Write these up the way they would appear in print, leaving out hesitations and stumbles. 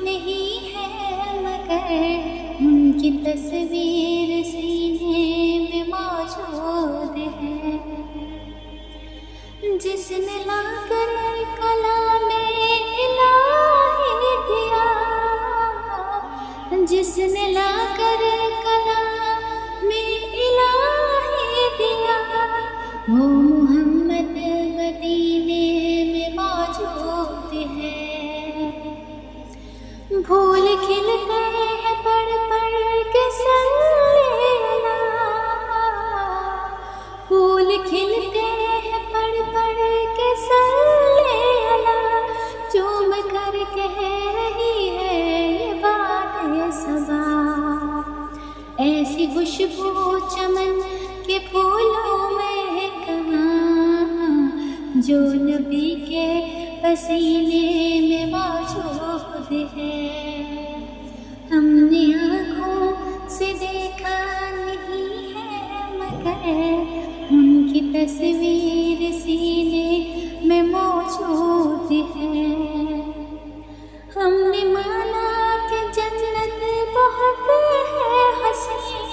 नहीं है मगर उनकी तस्वीर सीने में मौजूद है। जिसने लाकर कलामे इलाही दिया, जिसने लाकर कलामे इलाही दिया, वो मोहम्मद मदीने में मौजूद है। फूल खिलते हैं पढ़ पढ़ के सल्ले अला, फूल खिलते हैं पढ़ पढ़ के सल्ले अला, चूम कर कह रही है ये बात ये सबा। ऐसी खुशबू चमन के फूलों में कहाँ, जो नबी के पसीने में मौजूद है। हमने आँखों से देखा नहीं है मगर उनकी तस्वीर सीने में मौजूद है। हमने माना कि जन्नत बहुत है हसीन,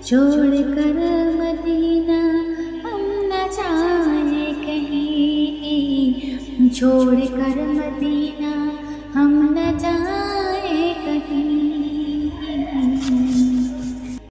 छोड़ कर मदीना हम न जाए कहीं, छोड़ कर